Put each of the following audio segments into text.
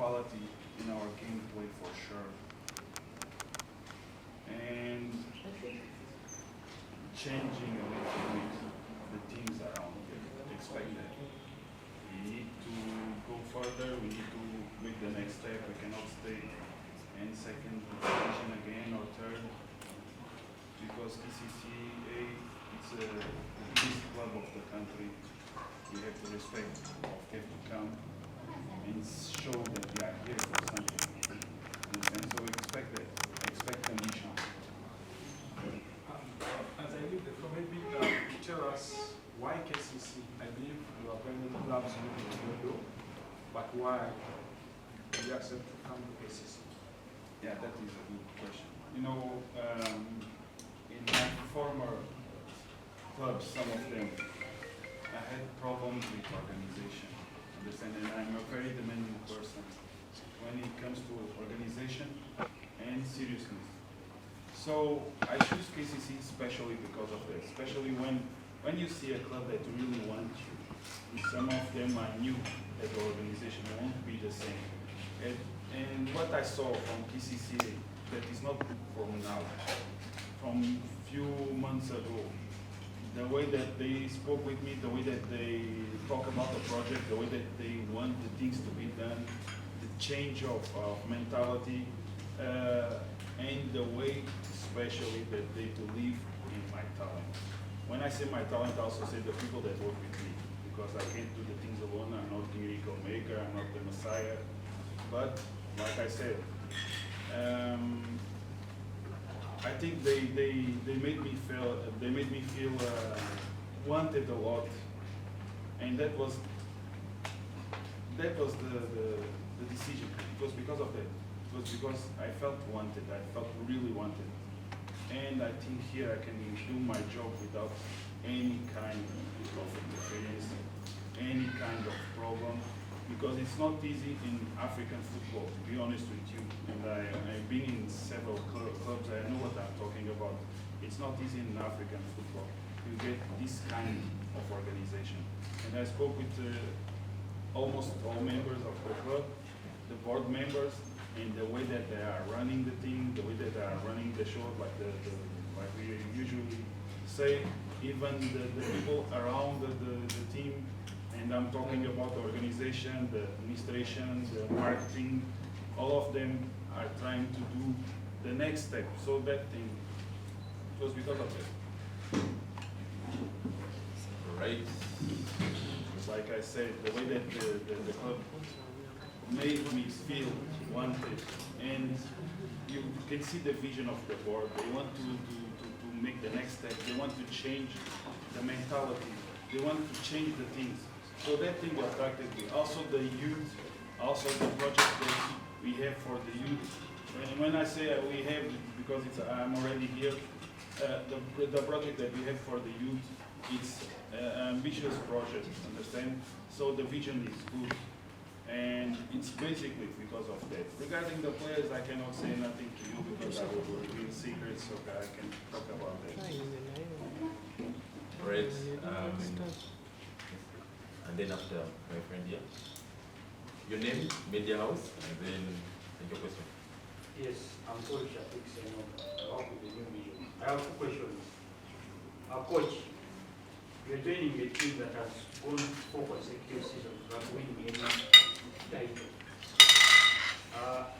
quality in our gameplay for sure. And changing a little bit the teams around them. Expect that. We need to go further, we need to make the next step. We cannot stay in second position again or third, because Kcca, it's the biggest club of the country. We have to respect, we have to come and show that we are here for something. And so we expect that, expect ambition. As I leave the floor, maybe tell us why KCC. I believe you are going to clubs in Uganda, but why you accept to come to KCC? Yeah, that is a good question. You know, in my former clubs, some of them, I had problems with organization. Understand? And I'm a very demanding person when it comes to organization and seriousness. So I choose KCC especially because of that. Especially when you see a club that really wants you. Some of them are new at the organization, won't be the same. And what I saw from KCC that is not from now, from few months ago, the way that they spoke with me, the way that they talk about the project, the way that they want the things to be done, the change of mentality, and the way especially that they believe in my talent. When I say my talent, I also say the people that work with me, because I can't do the things alone. I'm not the miracle maker, I'm not the Messiah. But like I said, I think they made me feel wanted a lot, and that was the decision. It was because of that. It was because I felt wanted. I felt really wanted, and I think here I can do my job without any kind of interference, any kind of problem. Because it's not easy in African football, to be honest with you. And I've been in several clubs, I know what I'm talking about. It's not easy in African football. You get this kind of organization. And I spoke with almost all members of the club, the board members, and the way that they are running the team, the way that they are running the show, like like we usually say, even the people around the team. And I'm talking about the organization, the administration, the marketing, all of them are trying to do the next step. So that thing, it was because of that. Right. Like I said, the way that the club made me feel wanted, and you can see the vision of the board. They want to make the next step. They want to change the mentality. They want to change the things. So that thing attracted me. Also the youth, also the project that we have for the youth. And when I say we have, because I'm already here, the project that we have for the youth, it's an ambitious project, understand? So the vision is good. And it's basically because of that. Regarding the players, I cannot say nothing to you because I will reveal secrets, so I can talk about that. Right. And then after, my friend here, your name, media house, and then your question. Yes, I'm Coach Kcca. I work with the new vision. I have two questions. Coach, you're joining a team that has gone 4 consecutive seasons without winning any title.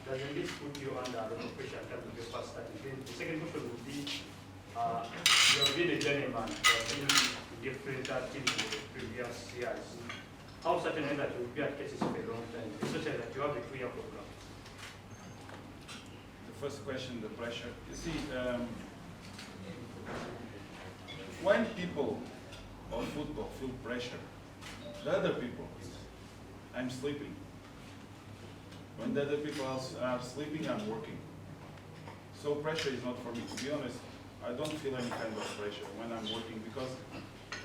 Doesn't this put you under a lot of pressure in terms of your first starting? The second question would be, you have been a journeyman, you have been different teams in the previous years. How certain are you that you will be at KCC for a long time, especially that you have a 2-year program? The first question, the pressure. You see, when people on football feel pressure, the other people, I'm sleeping. When the other people are sleeping, I'm working. So pressure is not for me. To be honest, I don't feel any kind of pressure when I'm working, because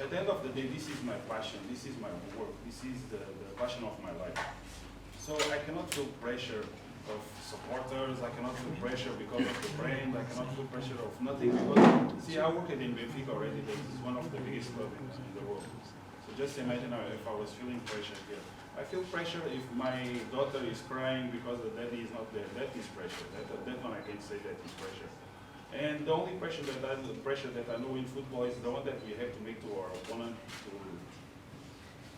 at the end of the day, this is my passion, this is my work, this is the passion of my life. So I cannot feel pressure of supporters, I cannot feel pressure because of the brand, I cannot feel pressure of nothing, because, see, I work in Benfica already, that is one of the biggest clubs in the world. So just imagine if I was feeling pressure here. I feel pressure if my daughter is crying because the daddy is not there. That is pressure. That one I can say that is pressure. And the only pressure that I know in football is the one that we have to make to our opponent to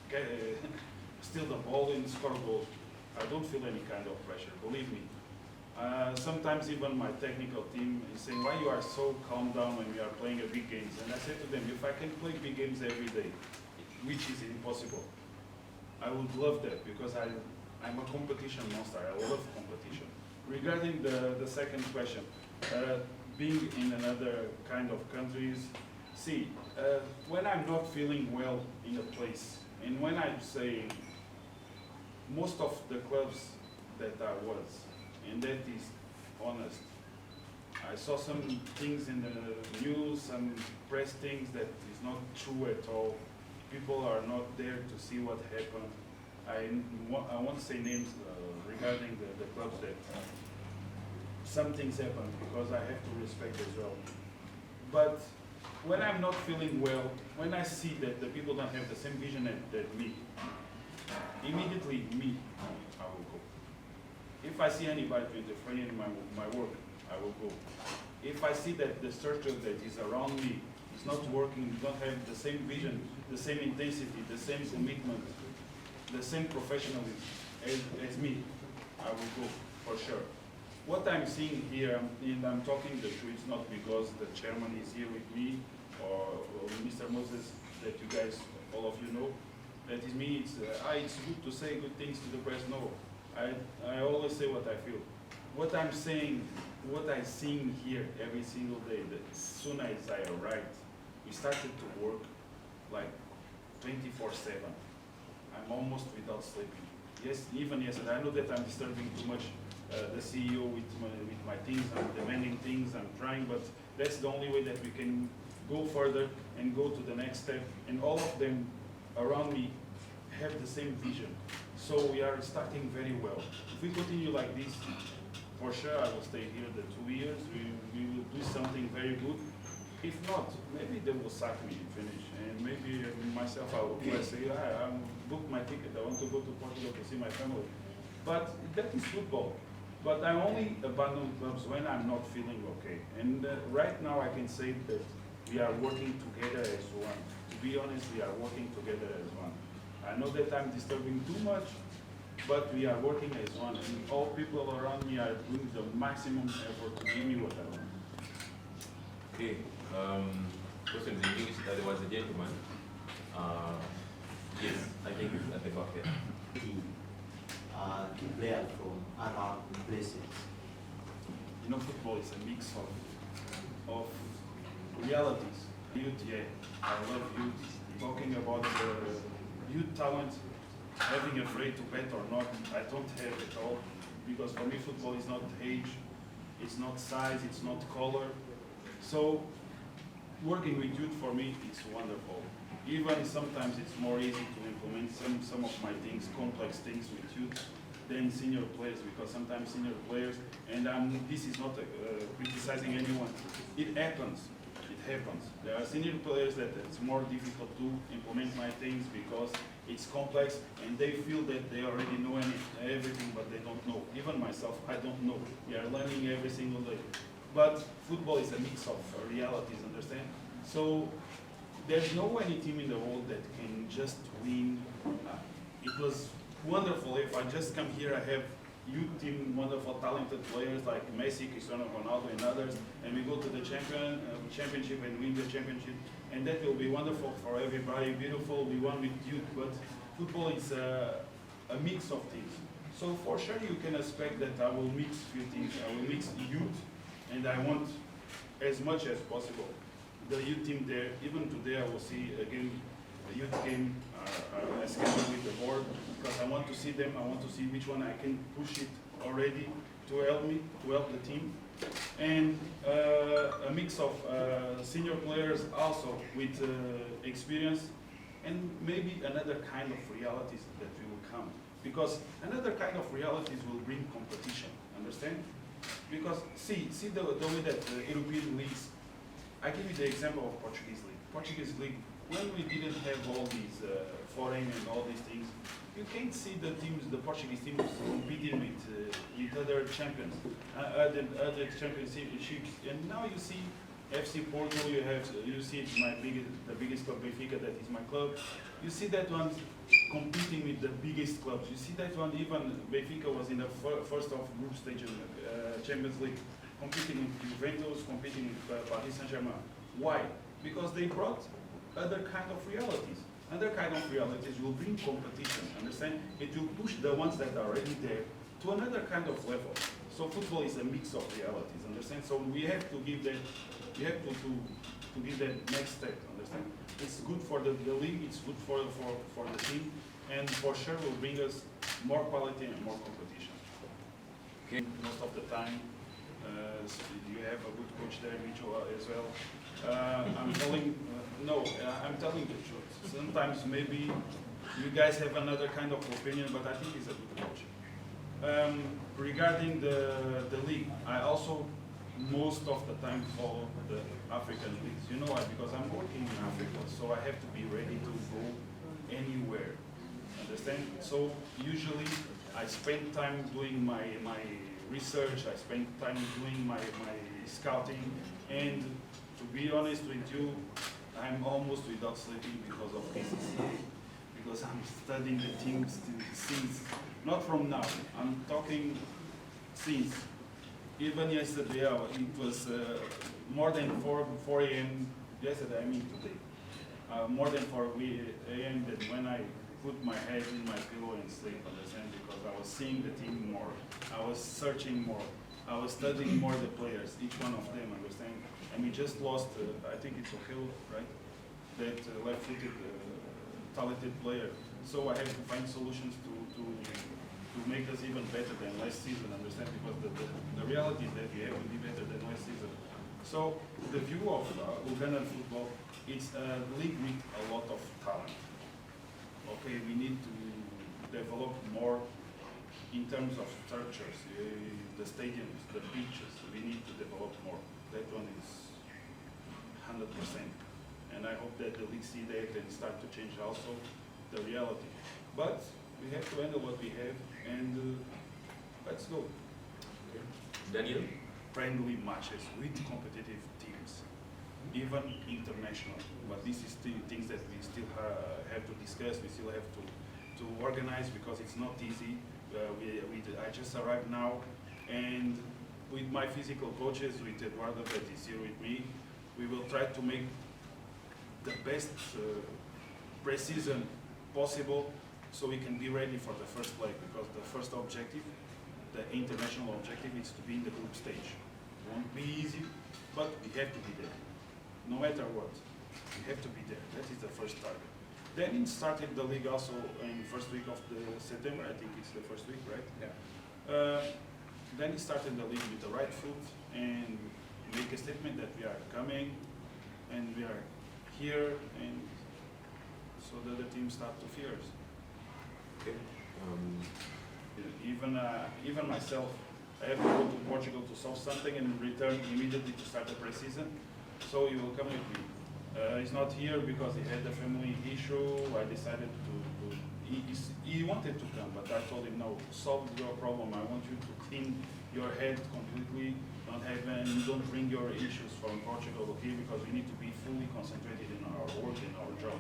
get, steal the ball and score goals. I don't feel any kind of pressure, believe me. Sometimes even my technical team is saying, why you are so calm down when we are playing a big games? And I say to them, if I can play big games every day, which is impossible, I would love that because I'm a competition monster. I love competition. Regarding the second question, being in another kind of countries, see, when I'm not feeling well in a place, and when I'm saying most of the clubs that I was, and that is honest, I saw some things in the news, some press things that is not true at all. People are not there to see what happened. I won't say names regarding the clubs that some things happen because I have to respect as well. But when I'm not feeling well, when I see that the people don't have the same vision that me, immediately me, I will go. If I see anybody interfering in my work, I will go. If I see that the structure that is around me is not working, don't have the same vision, the same intensity, the same commitment, the same professionalism as me, I will go for sure. What I'm seeing here, and I'm talking the truth, it's not because the chairman is here with me or Mr. Moses, that you guys, all of you know. That is me, it's good to say good things to the press. No, I always say what I feel. What I'm saying, what I'm seeing here every single day, that as soon as I arrived, we started to work like 24/7. I'm almost without sleeping. Yes, even yesterday, I know that I'm disturbing too much the CEO with my things, I'm demanding things, I'm trying, but that's the only way that we can go further and go to the next step. And all of them around me have the same vision. So we are starting very well. If we continue like this, for sure I will stay here the 2 years. We will do something very good. If not, maybe they will sack me and finish. And maybe myself, I will say, I booked my ticket. I want to go to Portugal to see my family. But that is football. But I only abandon clubs when I'm not feeling okay. And right now I can say that we are working together as one. To be honest, we are working together as one. I know that I'm disturbing too much, but we are working as one. And all people around me are doing the maximum effort to give me what I want. Okay. Question in English. There was a gentleman. Yes, I think at the back there. The players from other places. You know, football is a mix of realities. Youth, yeah, I love youth. Talking about the youth talent, having afraid to bet or not, I don't have it all. Because for me, football is not age, it's not size, it's not color. So, working with youth for me, it's wonderful. Even sometimes it's more easy to implement some of my things, complex things with youth than senior players, because sometimes senior players, and this is not criticizing anyone, it happens. It happens. There are senior players that it's more difficult to implement my things because it's complex and they feel that they already know everything, but they don't know. Even myself, I don't know. We are learning every single day. But football is a mix of realities, understand? So there's no any team in the world that can just win. It was wonderful if I just come here, I have youth team, wonderful, talented players like Messi, Cristiano Ronaldo, and others, and we go to the championship and win the championship, and that will be wonderful for everybody, beautiful, we won with youth, but football is a mix of things. So for sure you can expect that I will mix few things, I will mix youth, and I want as much as possible the youth team there. Even today I will see again the youth game scheduled with the board, because I want to see them, I want to see which one I can push it already to help me, to help the team. And a mix of senior players also with experience, and maybe another kind of realities that will come. Because another kind of realities will bring competition, understand? Because see the way that the European leagues, I give you the example of Portuguese league. Portuguese league, when we didn't have all these foreign and all these things, you can't see the teams, the Portuguese teams competing with other champions, other championships. And now you see FC Porto, you see it's the biggest club, Benfica, that is my club. You see that one competing with the biggest clubs. You see that one, even Benfica was in the first of group stage in Champions League, competing with Juventus, competing with Paris Saint-Germain. Why? Because they brought other kind of realities. Other kind of realities will bring competition, understand? It will push the ones that are already there to another kind of level. So football is a mix of realities, understand? So we have to give that, we have to give that next step, understand? It's good for the league, it's good for the team, and for sure will bring us more quality and more competition. Okay. Most of the time, you have a good coach there, Mitchell, as well. I'm telling the truth. Sometimes maybe you guys have another kind of opinion, but I think he's a good coach. Regarding the league, I also most of the time follow the African leagues. You know why? Because I'm working in Africa, so I have to be ready to go anywhere. Understand? So usually I spend time doing my research, I spend time doing my scouting, and to be honest with you, I'm almost without sleeping because of Kcca, because I'm studying the teams since, not from now, I'm talking since. Even yesterday, it was more than 4 a.m. yesterday, I mean today. More than 4 a.m. that when I put my head in my pillow and sleep, understand? Because I was seeing the team more, I was searching more, I was studying more the players, each one of them, understand? And we just lost, I think it's O'Hill, right? That left-footed, talented player. So I have to find solutions to make us even better than last season, understand? Because the reality is that we have to be better than last season. So the view of Ugandan football, it's a league with a lot of talent. Okay, we need to develop more in terms of structures, the stadiums, the pitches, we need to develop more. That one is 100%. And I hope that the league see that and start to change also the reality. But we have to handle what we have, and let's go. Okay. Daniel? Friendly matches with competitive teams, even international. But this is still things that we still have to discuss, we still have to organize, because it's not easy. I just arrived now, and with my physical coaches, with Eduardo that is here with me, we will try to make the best pre-season possible, so we can be ready for the first leg, because the first objective, the international objective, is to be in the group stage. It won't be easy, but we have to be there. No matter what, we have to be there. That is the first target. Then it started the league also in the first week of September, I think it's the first week, right? Yeah. Then it started the league with the right foot and make a statement that we are coming and we are here, and so that the team start to fear us. Okay. Even myself, I have to go to Portugal to solve something and return immediately to start the pre-season. So he will come with me. He's not here because he had a family issue. I decided he wanted to come, but I told him, no, solve your problem. I want you to clean your head completely. Don't bring your issues from Portugal here, because we need to be fully concentrated in our work, in our job.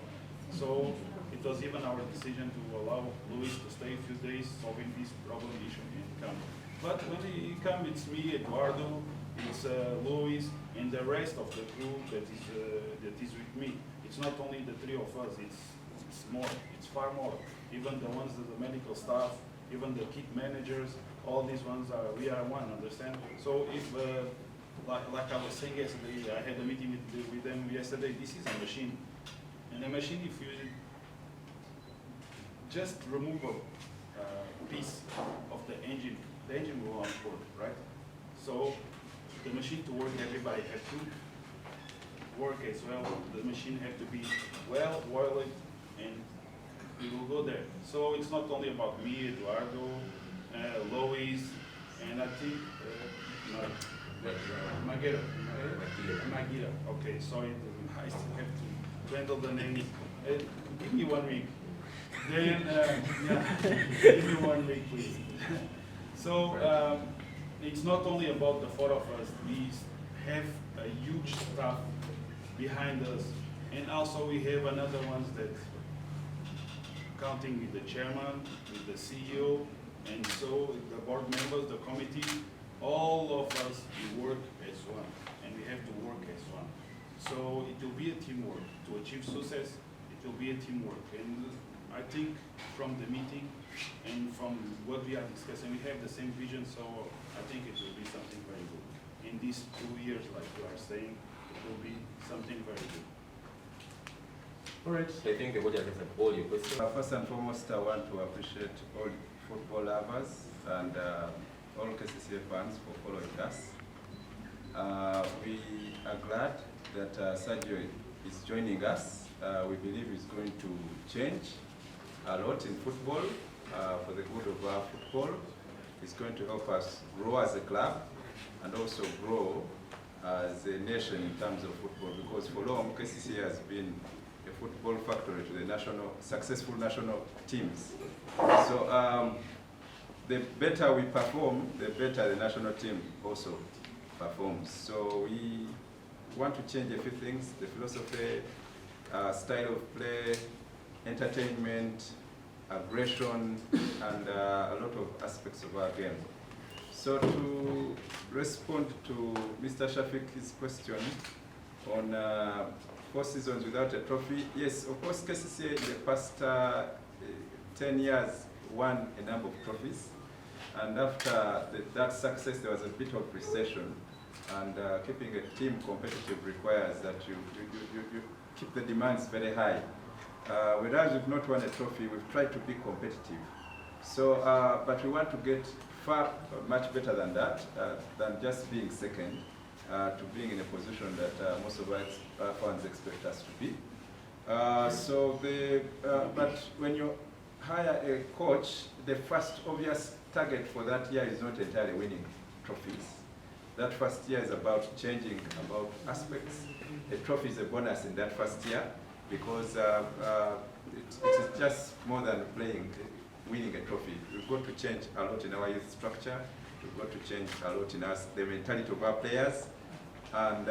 So it was even our decision to allow Luis to stay a few days solving this problem issue and come. But when he comes, it's me, Eduardo, it's Luis, and the rest of the crew that is with me. It's not only the three of us, it's more, it's far more. Even the ones that the medical staff, even the kit managers, all these ones we are one, understand? So if, like I was saying yesterday, I had a meeting with them yesterday, this is a machine. And a machine, if you just remove a piece of the engine will not work, right? So the machine to work, everybody has to work as well. The machine has to be well oiled, and we will go there. So it's not only about me, Eduardo, Lois, and I think Maguire. Okay, sorry, I still have to to handle the names. Give me 1 week. Then, yeah, give me 1 week, please. So, it's not only about the 4 of us. We have a huge staff behind us. And also we have another ones that, counting with the chairman, with the CEO, and so the board members, the committee, all of us, we work as one. And we have to work as one. So it will be a teamwork. To achieve success, it will be a teamwork. And I think from the meeting and from what we are discussing, we have the same vision, so I think it will be something very good. In these 2 years, like you are saying, it will be something very good. All right. I think the board has answered all your questions. First and foremost, I want to appreciate all football lovers and all KCCA fans for following us. We are glad that Sergio is joining us. We believe he's going to change a lot in football for the good of our football. It's going to help us grow as a club and also grow as a nation in terms of football, because for long KCCA has been a football factory to the successful national teams. So the better we perform, the better the national team also performs. So we want to change a few things: the philosophy, style of play, entertainment, aggression, and a lot of aspects of our game. So to respond to Mr. Shafiq's question on 4 seasons without a trophy, yes, of course, KCCA in the past 10 years won a number of trophies, and after that success, there was a bit of recession, and keeping a team competitive requires that you keep the demands very high. Whereas we've not won a trophy, we've tried to be competitive. So, but we want to get much better than that, than just being second, to being in a position that most of our fans expect us to be. But when you hire a coach, the first obvious target for that year is not entirely winning trophies. That first year is about changing about aspects. A trophy is a bonus in that first year, because it is just more than winning a trophy. We've got to change a lot in our youth structure. We've got to change a lot in the mentality of our players. And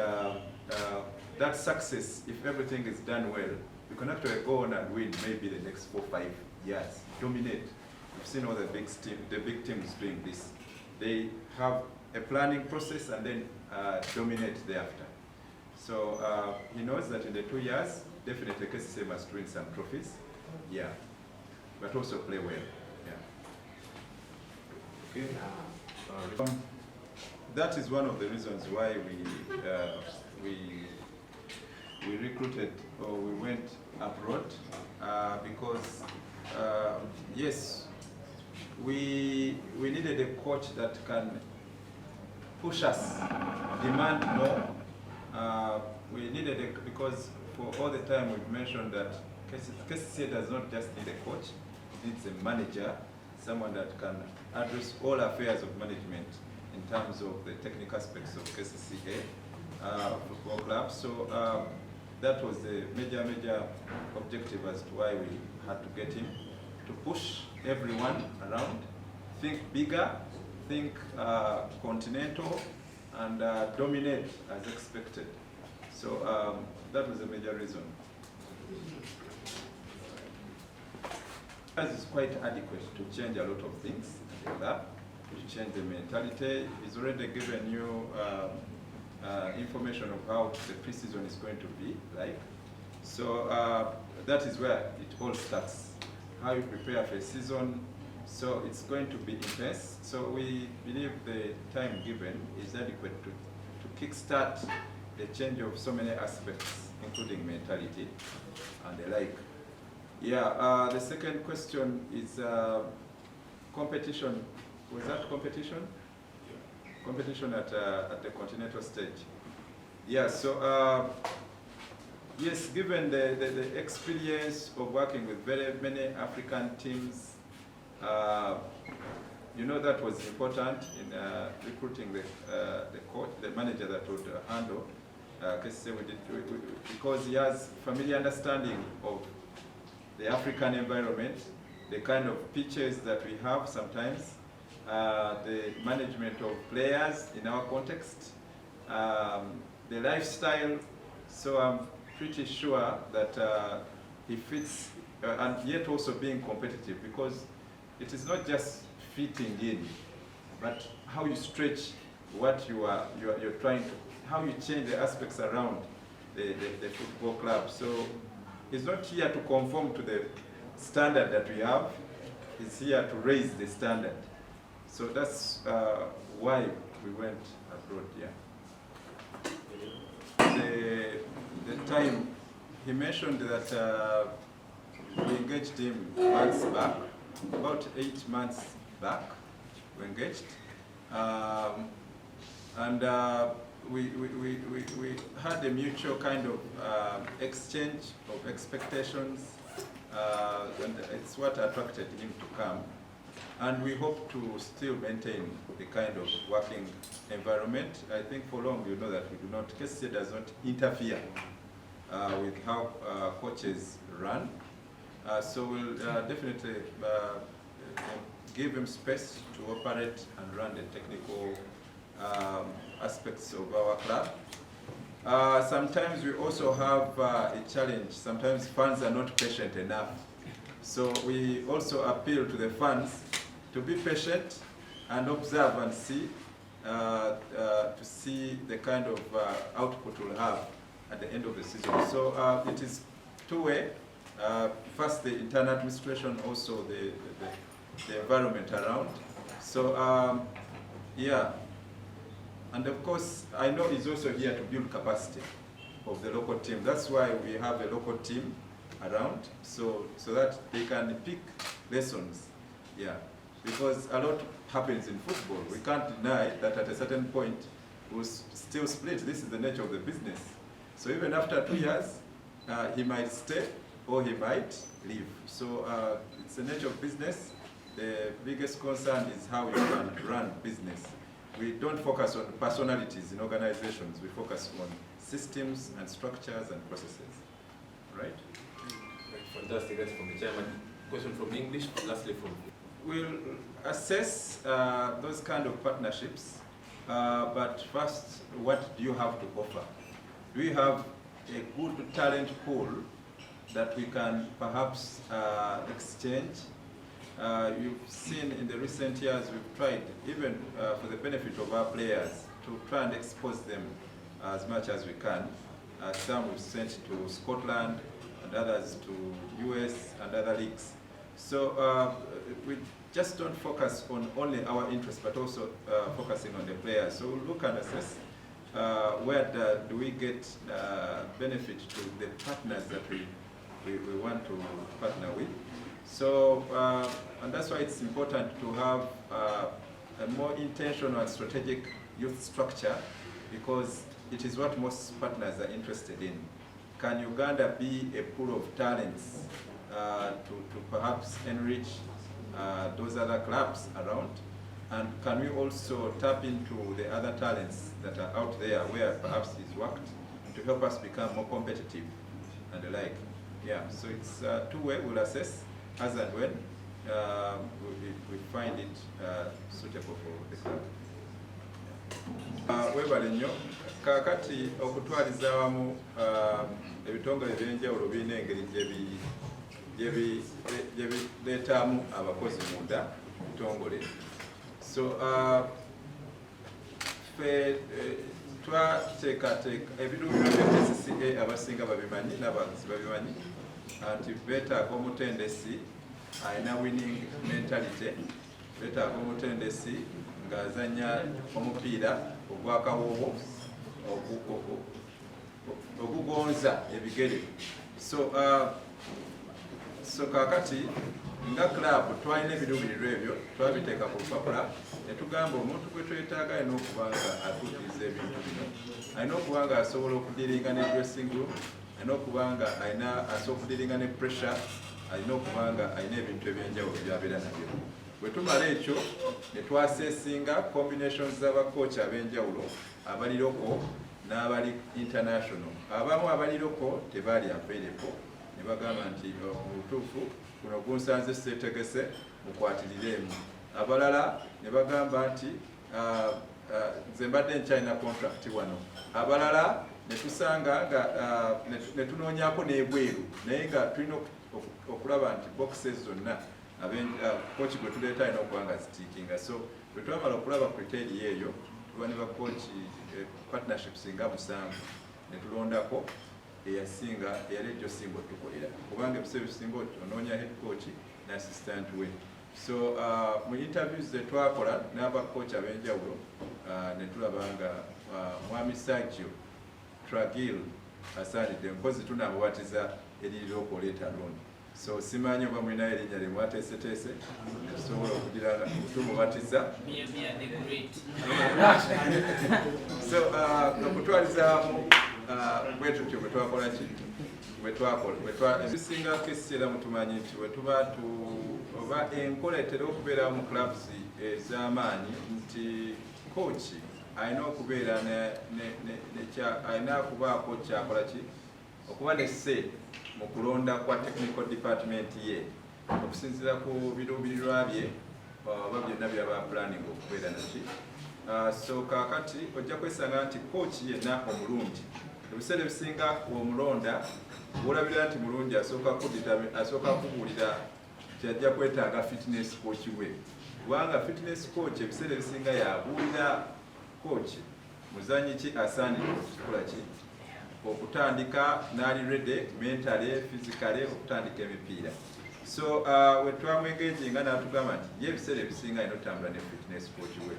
that success, if everything is done well, you can actually go on and win maybe the next 4 or 5 years, dominate. We've seen all the big teams doing this. They have a planning process and then dominate thereafter. So he knows that in the 2 years, definitely KCCA must win some trophies, yeah, but also play well, yeah. Okay. That is one of the reasons why we recruited, or we went abroad, because yes, we needed a coach that can push us, demand more. We needed it because for all the time we've mentioned that KCCA does not just need a coach, it needs a manager, someone that can address all affairs of management in terms of the technical aspects of KCCA football club. So that was the major objective as to why we had to get him, to push everyone around, think bigger, think continental, and dominate as expected. So that was a major reason. It is quite adequate to change a lot of things in the club, to change the mentality. He's already given you information of how the pre-season is going to be like. So that is where it all starts. How you prepare for a season. So it's going to be intense. So we believe the time given is adequate to kickstart the change of so many aspects, including mentality and the like. Yeah, the second question is competition. Was that competition? Competition at the continental stage. Yeah, so yes, given the experience of working with very many African teams, you know, that was important in recruiting the coach, the manager that would handle Kcca because he has familiar understanding of the African environment, the kind of pitches that we have sometimes, the management of players in our context, the lifestyle. So I'm pretty sure that he fits, and yet also being competitive, because it is not just fitting in, but how you stretch what you're trying to, how you change the aspects around the football club. So he's not here to conform to the standard that we have. He's here to raise the standard. So that's why we went abroad. Yeah. The time he mentioned that we engaged him months back, about 8 months back. We engaged, and we had a mutual kind of exchange of expectations, and it's what attracted him to come. And we hope to still maintain the kind of working environment. I think for long you know that we do not, Kcca does not interfere with how coaches run. So we'll definitely give him space to operate and run the technical aspects of our club. Sometimes we also have a challenge. Sometimes fans are not patient enough. So we also appeal to the fans to be patient and observe and see, to see the kind of output we'll have at the end of the season. So it is two-way. First the internal administration, also the environment around. So yeah, and of course I know he's also here to build capacity of the local team. That's why we have a local team around, so that they can pick lessons. Yeah, because a lot happens in football. We can't deny that at a certain point we'll still split. This is the nature of the business. So even after 2 years, he might stay or he might leave. So it's the nature of business. The biggest concern is how you can run business. We don't focus on personalities in organizations. We focus on systems and structures and processes. Right? Fantastic. That's from the chairman. Question from English, lastly from... We'll assess those kind of partnerships, but first, what do you have to offer? Do you have a good talent pool that we can perhaps exchange? You've seen in the recent years we've tried, even for the benefit of our players, to try and expose them as much as we can. Some we've sent to Scotland and others to US and other leagues. So we just don't focus on only our interests, but also focusing on the players. So we'll look and assess where do we get benefit to the partners that we want to partner with. So, and that's why it's important to have a more intentional and strategic youth structure, because it is what most partners are interested in. Can Uganda be a pool of talents to perhaps enrich those other clubs around? And can we also tap into the other talents that are out there where perhaps he's worked to help us become more competitive and the like? Yeah, so it's two-way. We'll assess as and when we find it suitable for the club. Webale nnyo kakati okutwaliza awamu ebitongole ebyenjawulo birina engeri gye bireetamu abakozi munda bitongole. So ffe twateekateeka ebiduubiro bya Kcca abasinga babimanyi n'abaguzi babimanyi nti beetaaga omutendesi alina winning mentality, beetaaga omutendesi ng'azannya omupiira ogw'akawoowo ogugonza ebigere. So kakati nga club twalina ebiruubirirwa ebyo twabiteeka ku lupapula ne tugamba omuntu gwe twetaaga alina okuba nga atuukiriza ebintu bino, alina okuba nga asobola okudiringa ne dressing room, alina okuba nga asobola okudiringa ne pressure, alina okuba nga alina ebintu ebyenjawulo by'abeera nabyo. Bwe tumala ekyo ne twaseesinga combinations z'abakocha ab'enjawulo abali loko n'abali international. Abamu abali loko tebaali available ne bagamba nti mu butuufu kuno gunsanze seetegese mukwatirireemu. Abalala ne bagamba nti nze mbadde nkyalina contract wano. Abalala ne tusanga nga ne tunoonyaako n'ebweru naye nga tulina okulaba nti boxes zonna kooki gwe tuleeta alina okuba nga zitiikinga. So bwe twamala okulaba criteria eyo tuba ne bakooki partnerships nga 7 ne tulondako eyasinga eyali ejjo singa otukolera kubanga ebiseera ebisinga onoonya head coach ne assistant we. So mu interviews ze twakola n'abakooki ab'enjawulo ne tulaba nga mwami Sergio Traguil asaanidde mpozi tunamubatiza eririra okuleeta loan. So simanyi oba mulinayo erinnya lye mwateeseteese tusobola okugira nga tumubatiza. So okutwalizaamu bwe tutyo bwe twakola ki ebisinga Kcca mutumanyi nti bwe tuba oba enkola etera okubeerawo mu clubs ez'amaanyi nti coach alina okubeera alina kubaako kyakola ki okuba ne say mu kulonda kwa technical department ye okusinziira ku biruubirirwa bye oba byonna byaba planning okubeera naki. So kakati ojja kwesanga nti coach yenna omulungi ebiseera ebisinga omulonda olabira nti mulungi asooka kubuulira kyajja kwetaaga fitness coach we kubanga fitness coach ebiseera ebisinga yabuulira coach muzanyi ki asaanidde okukikola ki okutandika n'ali ready mentally physically okutandika emipiira. So we twamwengeginga n'atugamba nti ye ebiseera ebisinga alina otambula ne fitness coach we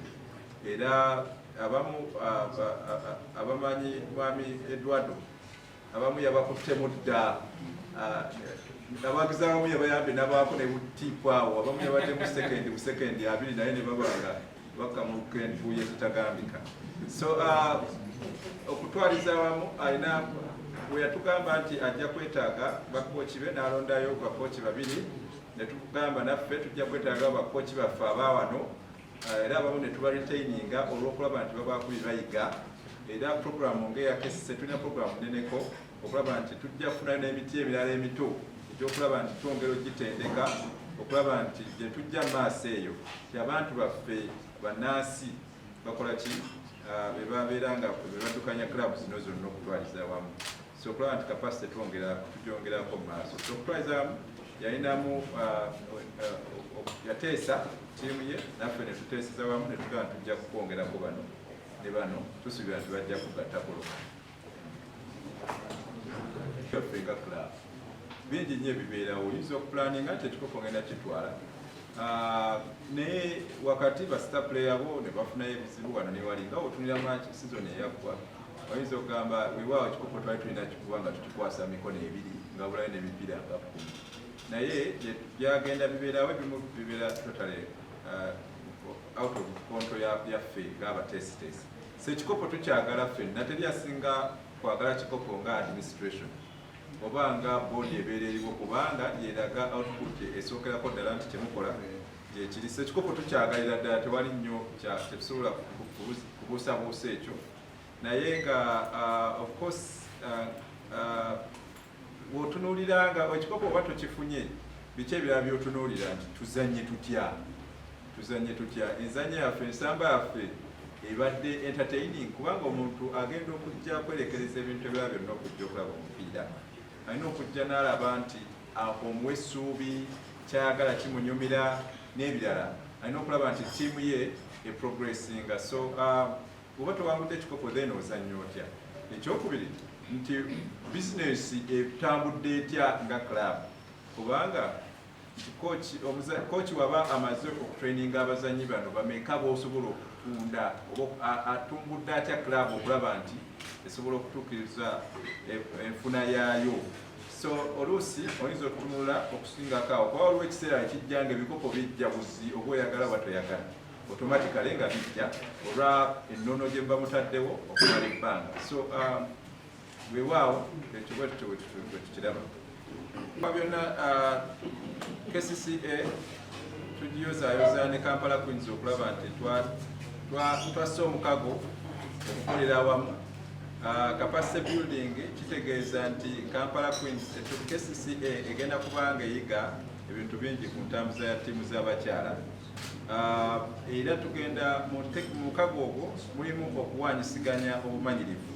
era abamu abamanyi mwami Eduardo abamu yabakuttemu dda abagizi abamu yabayambye n'abaako ne butiipaawo abamu yabadde mu sekendi 2 naye ne babanga bakamukentuye zitagambika. So okutwaliza awamu alina bwe yatugamba nti ajja kwetaaga bakooki be n'alondayo bakooki 2 ne tugamba naffe tujja kwetaaga bakooki baffe abaawano era abamu ne tuba retaininga olw'okulaba nti babaakuli bayiga era programu ng'eya Kcca tulina programu neneko okulaba nti tujja kufunayo n'emiti emirala emito ekyokulaba nti twongera ogitendeka okulaba nti gye tujja maaso eyo ti abantu baffe bannansi bakola ki bebabeera nga bebaddukanya club zino zonna okutwaliza awamu. So okulaba nti capacity tugyongerako mu maaso. So okutwaliza awamu yalinamu yateesa tiimu ye naffe ne tuteeseza wamu ne tugamba tujja kukwongerako bano ne bano tusuubira nti bajja kugattakulo ffe nga club bingi nnyo ebibeerawo oyinza okupulaninga nti ekikopo ngenda kitwala naye wakati basita player bo ne bafunayo ebizibu wano newali nga otunira maki sizoni eyaggwa oyinza okugamba weewaawo ekikopo twali tulina kikuba nga tukikwasa mikono 2 nga bulayo n'emipiira nga 10 naye byagenda bibeerawo ebimu bibeera totally out of control yaffe ng'abatesitesi. So ekikopo tukyagala ffenna teri asinga kwagala kikopo nga administration oba nga boodi ebeera eriwo kubanga yeraga output esookerako ddala nti kyemukola gyekiri. So ekikopo tukyagalira ddala tewali nnyo tetusobola kubuusabuusa ekyo naye nga of course bw'otunuulira nga ekikopo oba tokifunye biki ebirala by'otunuulira nti tuzanye tutya enzanya yaffe ensamba yaffe ebadde entertaining kubanga omuntu agenda okujja kwerekereza ebintu ebirala byonna okujja okulaba omupiira alina okujja n'alaba nti omuwa essuubi kyayagala kimunyumira n'ebirala alina okulaba nti ttiimu ye eprogressinga. So oba towangudde ekikopo then ozannya otya. Ekyokubiri nti bizinesi etambudde etya nga club kubanga kooki waba amaze okutraininga abazanyi bano bameka b'osobola okutunda oba atumbudde atya club okulaba nti esobola okutuukiriza enfuna yaayo. So oluusi oyinza okutunula okusingako awo kuba waliwo ekiseera ekijja nga ebikopo bijja buzi oba oyagala oba toyagala automatically nga bijja olwa ennono gye mba mutaddewo okumala ebbanga. So weewaawo ekyo bwe tukiraba byonna Kcca tugiyozaayoza ne Kampala Queens okulaba nti twassa omukago okukolera awamu capacity building kitegeeza nti Kampala Queens KCCA egenda kubanga eyiga ebintu bingi ku ntambuza ya ttiimu z'abakyala. Era tugenda mu kago ogwo mulimu okuwanyisiganya obumanyirivu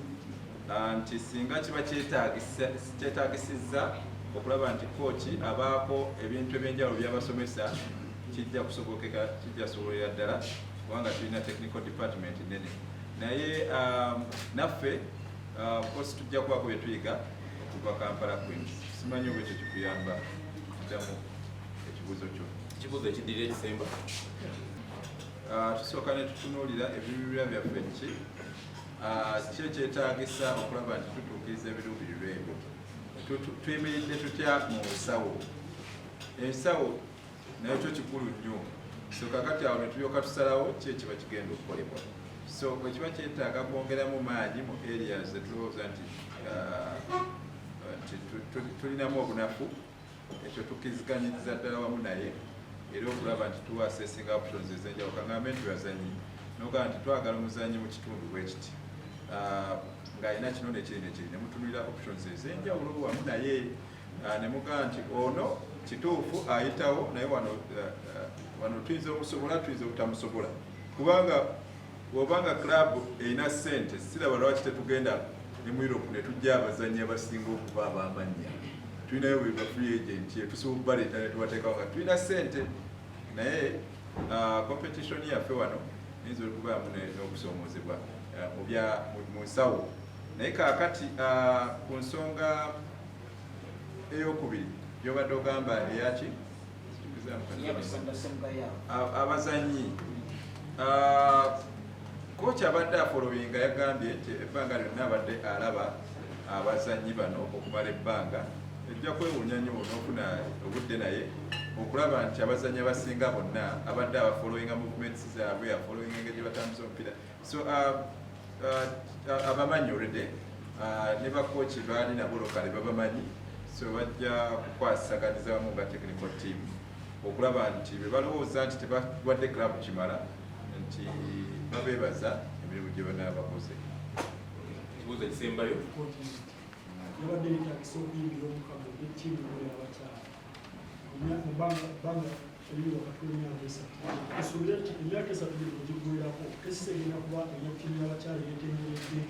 nti singa kiba kyetaagisizza okulaba nti kooki abaako ebintu ebyenjawulo by'abasomesa kijja kusobolera ddala kubanga tulina technical department nene. Naye naffe kosi tujja kubaako bye tuyiga okuva Kampala Queens. Simanyi oba ekyo kikuyamba kuddamu ekibuuzo kyo. Ekibuuzo ekiddirira ekisemba. Tusooka ne tutunuulira ebiruubirirwa byaffe ki ekyetaagisa okulaba nti tutuukiriza ebiruubirirwa ebyo. Tuyimiridde tutya mu nsawo. Ensawo nayo kyo kikulu nnyo. So kakati awo ne tulyoka tusalawo ki ekiba kigenda okukolebwa. So bwe kiba kyetaaga kwongeramu maanyi mu areas etulowooza nti tulinamu obunafu, ekyo tukkiriziganyiza ddala wamu naye era okulaba nti tuwa assessing options ez'enjawulo. Kaŋŋambe nti bazanyi n'ogamba nti twagala omuzanyi mu kitundu bwe kiti ng'alina kino nekiri nekiri, ne mutunulira options ez'enjawulo wamu naye ne mugamba nti ono kituufu ayitawo naye wano tuyinza omusobola tuyinza obutamusobola, kubanga bw'obanga club erina ssente siraba lwaki tetugenda ne mu Europe ne tujja abazannyi abasinga okuba ab'amannya. Tulinayo bwe ba free agent tusobola baleeta ne tubateekawo nga tulina ssente, naye competition yaffe wano eyinza okubaamu n'okusoomoozebwa mu nsawo. Naye kaakati ku nsonga ey'okubiri gy'obadde ogamba eyaki abazannyi, kooki abadde afolowinga yagambye nti ebbanga lyonna abadde alaba abazannyi bano okumala ebbanga. Ejja kwewuunya nnyo n'okuna obudde naye okulaba nti abazannyi abasinga bonna abadde abafolowinga movements zaabwe, afolowinga engeri gye batambuza omupiira. So abamanyi already ne bakooki baali nabo lokale babamanyi, so bajja kukwasaganiza wamu nga technical team okulaba nti bwe balowooza nti tebawadde club kimala nti babeebaza emirimu gye banaaba bakoze. Ekibuuzo ekisembayo. Yabadde yeetaagisa okuyingira omukago n'ettiimu y'abakyala mu bbanga eriri wakati w'emyaka 3. Esuubira nti emyaka 3 gye giggweerako KCCA egenda kuba eya ttiimu y'abakyala yeetemeredde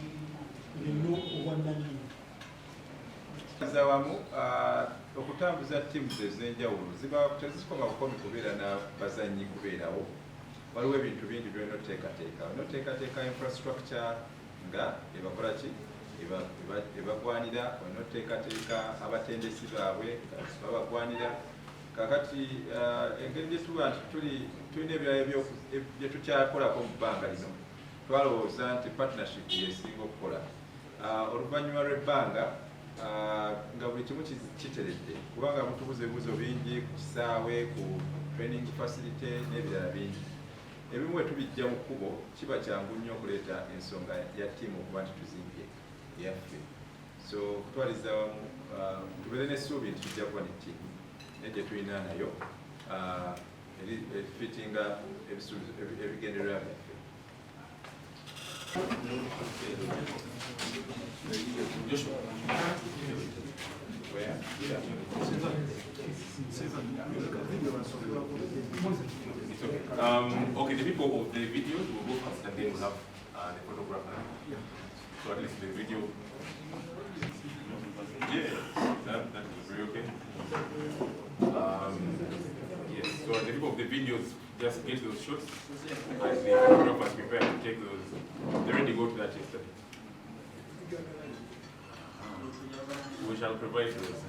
ng'erina obwannannyini. Wamu okutambuza ttiimu ez'enjawulo tezikoma bukomi kubeera n'abazannyi kubeerawo. Waliwo ebintu bingi by'olina oteekateeka. Olina oteekateeka infrastructure nga ebakola ki ebagwanira, olina oteekateeka abatendesi baabwe babagwanira. Kakati engeri gye tuba nti tulina ebirala bye tukyakolako mu bbanga lino, twalowooza nti partnership yesinga okukola. Oluvannyuma lw'ebbanga nga buli kimu kiteredde, kubanga mutubuza ebibuuzo bingi ku kisaawe, ku training facility n'ebirala bingi. Ebimu bwe tubijja mu kkubo kiba kyangu nnyo okuleeta ensonga ya ttiimu okuba nti tuzimbye eyaffe. So kutwaliza wamu tubeere n'essuubi nti tujja kuba ne ttiimu naye gye tulina nayo efitinga ebigendererwa byaffe. Where? Yeah. Okay, the people of the videos will go first and then we'll have the photographer. So at least the video. Yeah, that is very okay. Yes, so the people of the videos just get those shots as the photographers prepare to take those. They already go to that yesterday. We shall provide those.